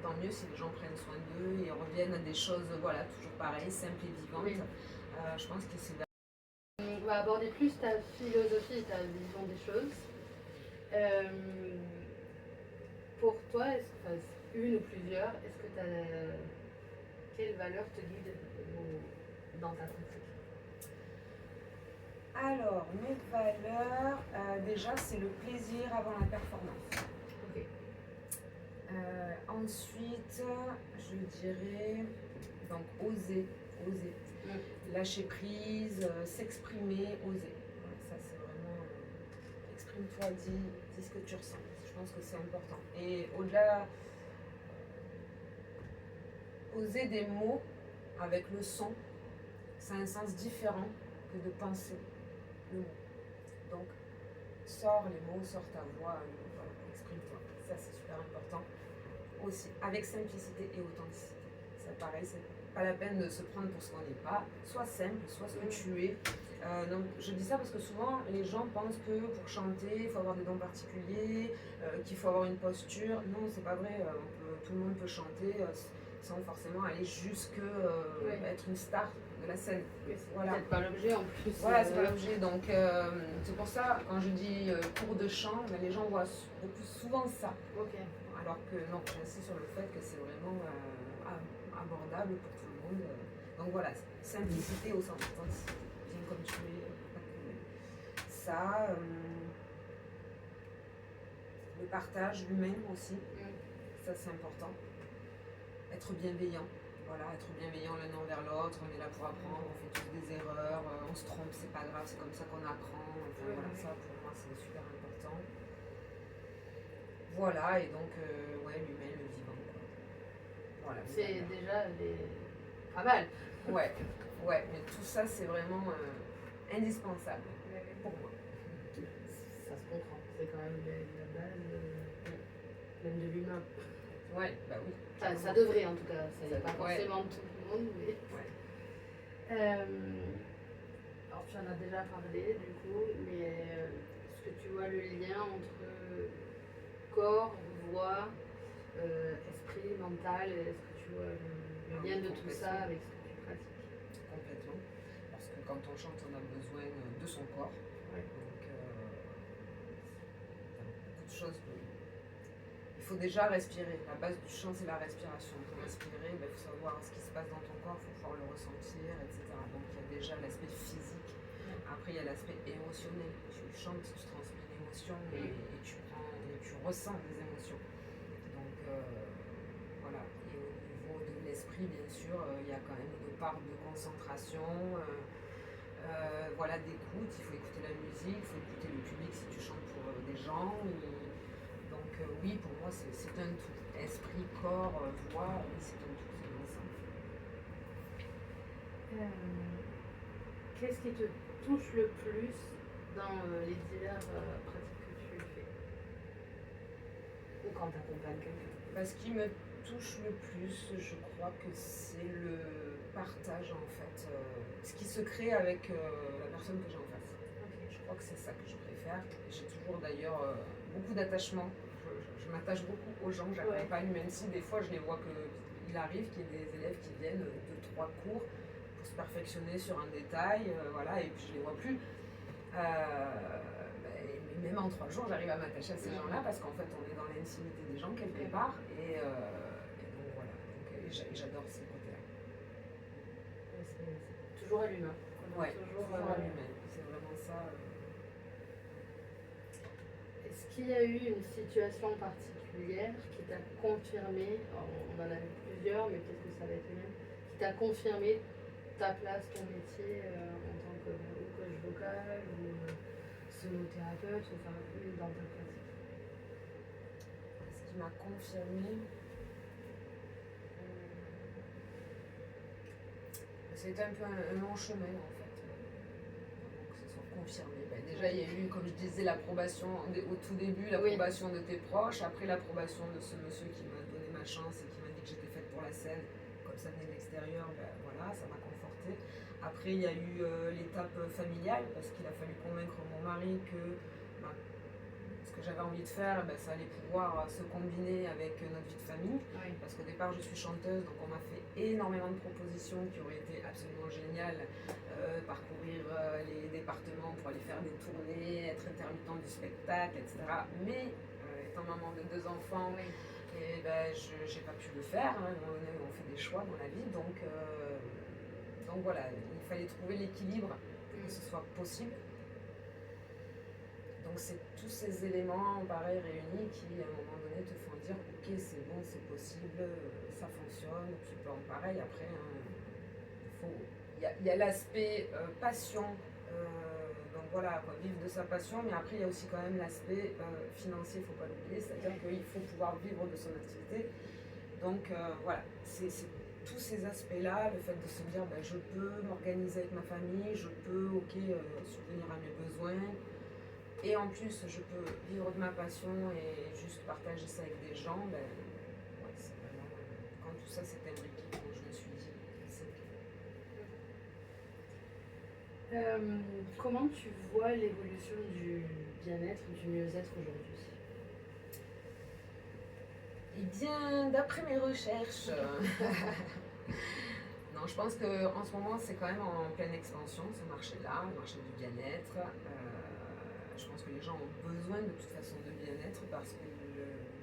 tant mieux si les gens prennent soin d'eux et reviennent à des choses, voilà, toujours pareilles, simples et vivantes. Oui. Je pense que c'est... On va aborder plus ta philosophie et ta vision des choses. Pour toi, une ou plusieurs, est-ce que tu as... Quelles valeurs te guident dans ta pratique? Alors, mes valeurs, déjà, c'est le plaisir avant la performance. Ok. Ensuite, je dirais, donc, oser. Lâcher prise, s'exprimer, oser. Voilà, ça, c'est vraiment... exprime-toi, dis ce que tu ressens. Je pense que c'est important. Et au-delà, oser des mots avec le son, ça a un sens différent que de penser le mot. Donc, sors les mots, sors ta voix, voilà, exprime-toi. Ça, c'est super important. Aussi, avec simplicité et authenticité. Ça, pareil, c'est pas la peine de se prendre pour ce qu'on n'est pas. Sois simple, sois ce que tu es. Donc, je dis ça parce que souvent, les gens pensent que pour chanter, il faut avoir des dons particuliers, qu'il faut avoir une posture. Non, c'est pas vrai. Tout le monde peut chanter sans forcément aller jusque être une star de la scène. Oui, c'est voilà. peut-être pas l'objet en plus. Voilà, c'est pas l'objet. Donc, c'est pour ça, quand je dis cours de chant, ben, les gens voient beaucoup souvent ça. Ok. Alors que non, j'insiste sur le fait que c'est vraiment abordable pour tout le monde. Donc voilà, simplicité au sens authenticité. Viens comme tu es, pas de problème. Ça, le partage, l'humain aussi, ça c'est important. Être bienveillant. Voilà, être bienveillant l'un envers l'autre, on est là pour apprendre, on fait tous des erreurs, on se trompe, c'est pas grave, c'est comme ça qu'on apprend. Enfin, voilà, ça pour moi c'est super important. Voilà, et donc, ouais, l'humain, le vivant. Voilà, c'est déjà pas mal. Ouais, mais tout ça, c'est vraiment indispensable pour moi. Ça se comprend, c'est quand même la base même de l'humain. Ouais, bah oui. Enfin, ça devrait en tout cas, ça n'est pas ouais. forcément tout le monde, mais... Ouais. Alors tu en as déjà parlé du coup, mais est-ce que tu vois le lien entre corps, voix, esprit, mental, est-ce que tu vois le lien de tout ça avec ce que tu pratiques? Complètement. Parce que quand on chante, on a besoin de son corps. Ouais. Donc, beaucoup de choses. Il faut déjà respirer. La base du chant, c'est la respiration. Pour respirer, il faut savoir ce qui se passe dans ton corps, il faut pouvoir le ressentir, etc. Donc, il y a déjà l'aspect physique. Après, il y a l'aspect émotionnel. Tu chantes, tu transmets une émotion et tu ressens des émotions. Donc, voilà. Et au niveau de l'esprit, bien sûr, il y a quand même une part de concentration, voilà, d'écoute. Il faut écouter la musique, il faut écouter le public si tu chantes pour des gens. Donc, oui, pour moi, c'est un tout. Esprit, corps, voix, oui, c'est un tout, c'est ensemble. Qu'est-ce qui te touche le plus dans les diverses pratiques que tu fais? Ou quand tu accompagnes quelqu'un? Ce qui me touche le plus, je crois que c'est le partage en fait. Ce qui se crée avec la personne que j'ai en face. Okay. Je crois que c'est ça que je préfère. J'ai toujours d'ailleurs beaucoup d'attachement. Je m'attache beaucoup aux gens que j'accompagne, même si des fois je les vois qu'il arrive qu'il y ait des élèves qui viennent 2-3 cours pour se perfectionner sur un détail, voilà, et puis je les vois plus. Même en 3 jours, j'arrive à m'attacher à ces gens-là parce qu'en fait, on est dans l'intimité des gens quelque part. Et donc voilà, j'adore ces côtés-là. C'est toujours à l'humain. Ouais, toujours à l'humain. C'est vraiment ça. Est-ce qu'il y a eu une situation particulière qui t'a confirmé, on en a eu plusieurs, mais peut-être que ça va être le même, qui t'a confirmé ta place, ton métier en tant que coach vocal ou sonothérapeute, enfin dans ta pratique? Ce qui m'a confirmé, c'était un peu un long chemin en fait, que ce soit confirmé. Déjà il y a eu, comme je disais, l'approbation au tout début, l'approbation de tes proches, après l'approbation de ce monsieur qui m'a donné ma chance et qui m'a dit que j'étais faite pour la scène. Comme ça venait de l'extérieur, voilà, ça m'a confortée. Après il y a eu l'étape familiale, parce qu'il a fallu convaincre mon mari que que j'avais envie de faire, ben, ça allait pouvoir se combiner avec notre vie de famille. Oui. Parce qu'au départ, je suis chanteuse, donc on m'a fait énormément de propositions qui auraient été absolument géniales. Parcourir les départements pour aller faire des tournées, être intermittent du spectacle, etc. Mais étant maman de 2 enfants, Oui. et ben, je n'ai pas pu le faire. Hein. À un moment donné, on fait des choix dans la vie. Donc voilà, il fallait trouver l'équilibre pour que ce soit possible. Donc c'est tous ces éléments pareil réunis qui à un moment donné te font dire ok c'est bon, c'est possible, ça fonctionne, tu peux en pareil après. Hein, il y a l'aspect passion, donc voilà, quoi, vivre de sa passion, mais après il y a aussi quand même l'aspect financier, il ne faut pas l'oublier, c'est-à-dire qu'il faut pouvoir vivre de son activité. Donc voilà, c'est tous ces aspects-là, le fait de se dire ben, je peux m'organiser avec ma famille, je peux subvenir à mes besoins, et en plus je peux vivre de ma passion et juste partager ça avec des gens, ben, ouais, c'est vraiment, quand tout ça s'est imbriqué, je me suis dit, c'est ok. Comment tu vois l'évolution du bien-être, du mieux-être aujourd'hui? Eh bien, d'après mes recherches, non, je pense qu'en ce moment, c'est quand même en pleine expansion, ce marché-là, le marché du bien-être. Je pense que les gens ont besoin de toute façon de bien-être parce que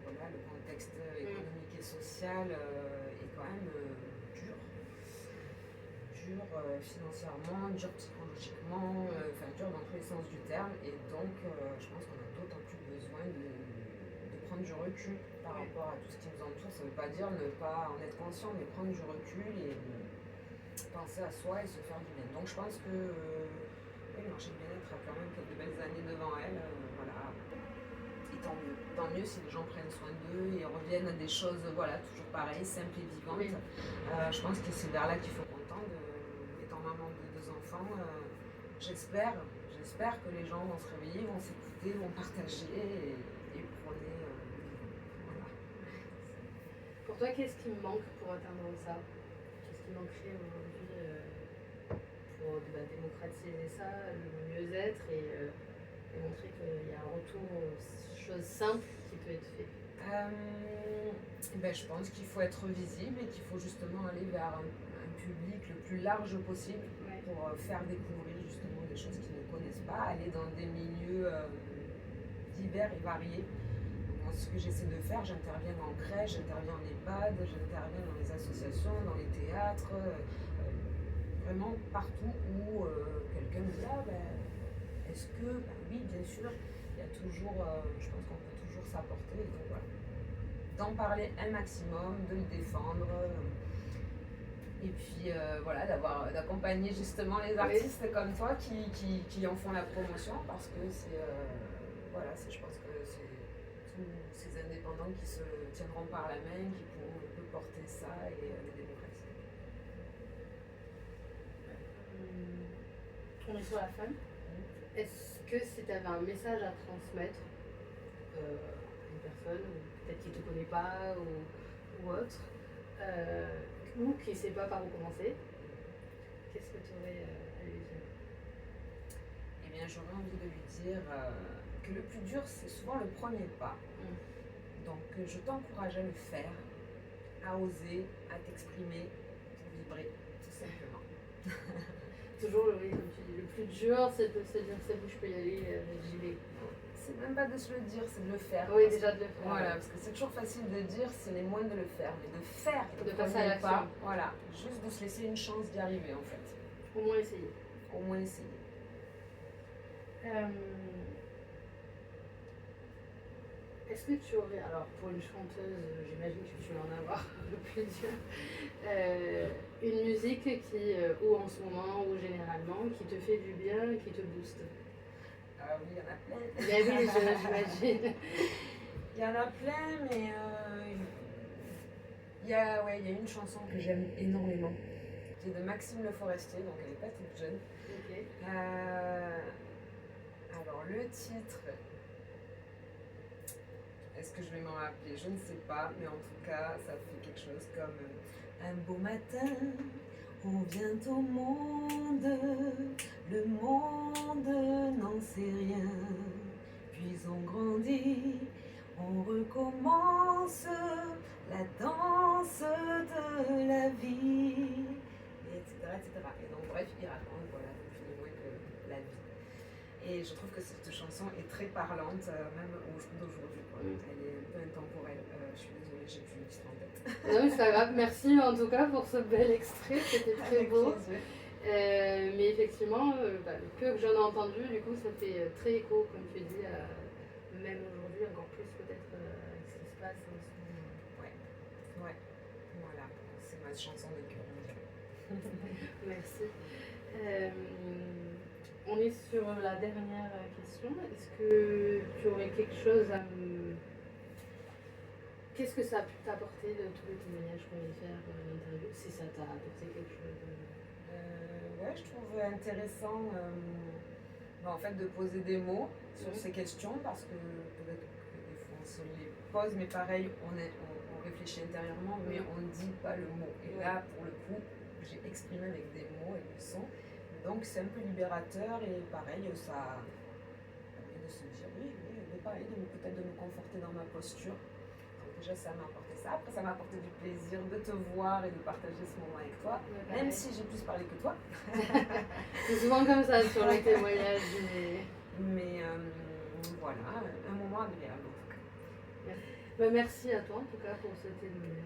voilà, le contexte économique et social est quand même dur. Dur financièrement, dur psychologiquement, enfin dur dans tous les sens du terme. Et donc, je pense qu'on a d'autant plus besoin de prendre du recul par rapport à tout ce qui nous entoure. Ça ne veut pas dire ne pas en être conscient, mais prendre du recul et penser à soi et se faire du bien. Donc je pense que le marché du bien-être a quand même quelques belles années devant elle. Voilà. Et tant mieux. Tant mieux si les gens prennent soin d'eux et reviennent à des choses voilà, toujours pareilles, simples et vivantes. Oui. Je pense que c'est vers là qu'il faut qu'on tende. Étant maman de 2 enfants, j'espère que les gens vont se réveiller, vont s'écouter, vont partager et prôner. Voilà. Pour toi, qu'est-ce qui manque pour atteindre ça? Qu'est-ce qui manquerait aujourd'hui pour démocratiser ça, le mieux-être et montrer qu'il y a un retour aux choses simples qui peut être fait? Ben, je pense qu'il faut être visible et qu'il faut justement aller vers un public le plus large possible pour faire découvrir justement des choses qu'ils ne connaissent pas, aller dans des milieux divers et variés. Donc, ce que j'essaie de faire, j'interviens en crèche, j'interviens en EHPAD, j'interviens dans les associations, dans les théâtres, vraiment partout où quelqu'un me dit ah ben est-ce que ben oui bien sûr il y a toujours je pense qu'on peut toujours s'apporter donc voilà d'en parler un maximum, de le défendre et puis voilà d'accompagner justement les artistes comme toi qui en font la promotion parce que c'est voilà je pense que c'est tous ces indépendants qui se tiendront par la main qui pourront un peu porter ça et les démocratiser. On est sur la fin. Est-ce que si tu avais un message à transmettre à une personne, peut-être qui ne te connaît pas ou autre, ou qui ne sait pas par où commencer, qu'est-ce que tu aurais à lui dire? Eh bien, j'aurais envie de lui dire que le plus dur, c'est souvent le premier pas. Donc, je t'encourage à le faire, à oser, à t'exprimer, pour vibrer, tout simplement. Toujours, oui, comme tu dis, le plus dur, c'est de se dire c'est bon, je peux y aller, j'y vais. C'est même pas de se le dire, c'est de le faire. Oui, déjà de le faire. Voilà, parce que c'est toujours facile de dire, ce n'est moins de le faire, mais de faire, de passer à l'action. Voilà, juste de se laisser une chance d'y arriver en fait. Au moins essayer. Au moins essayer. Est-ce que tu aurais, alors pour une chanteuse, j'imagine que tu vas en avoir plusieurs, une musique qui, ou en ce moment, ou généralement, qui te fait du bien, qui te booste? Oui, il y en a plein. Ben oui, j'imagine. Il y en a plein, mais il y a une chanson que j'aime énormément, qui est de Maxime Le Forestier, donc elle n'est pas toute jeune. Ok. Alors le titre, est-ce que je vais m'en rappeler? Je ne sais pas, mais en tout cas, ça fait quelque chose comme un beau matin, on vient au monde, le monde n'en sait rien. puis on grandit, on recommence la danse de la vie, etc. etc. Et donc bref, il raconte, voilà, ni moins que la vie. Et je trouve que cette chanson est très parlante, même au jour d'aujourd'hui. Elle est un peu intemporelle. Je suis désolée, j'ai plus le titre en tête. Non, mais c'est pas grave. Merci en tout cas pour ce bel extrait, c'était très beau. Mais effectivement, le peu que j'en ai entendu, du coup, ça fait très écho, comme tu dis, même aujourd'hui, encore plus peut-être avec ce qui se passe en ce moment. Ouais, voilà, c'est ma chanson de cœur, on dirait. Merci. On est sur la dernière question. Est-ce que tu aurais quelque chose à me... Qu'est-ce que ça a pu t'apporter de tous les témoignages qu'on vient de faire dans l'interview, si ça t'a apporté quelque chose Ouais, je trouve intéressant en fait de poser des mots sur ces questions parce que peut-être que des fois on se les pose, mais pareil, on réfléchit intérieurement, mais on ne dit pas le mot. Et là, pour le coup, j'ai exprimé avec des mots et du son. Donc c'est un peu libérateur et pareil, ça permet de se dire oui, pareil, peut-être de me conforter dans ma posture. Déjà, ça m'a apporté ça. Après, ça m'a apporté du plaisir de te voir et de partager ce moment avec toi, même si j'ai plus parlé que toi. C'est souvent comme ça sur les témoignages. Mais voilà, un moment agréable en tout cas. Merci à toi en tout cas pour ce témoignage.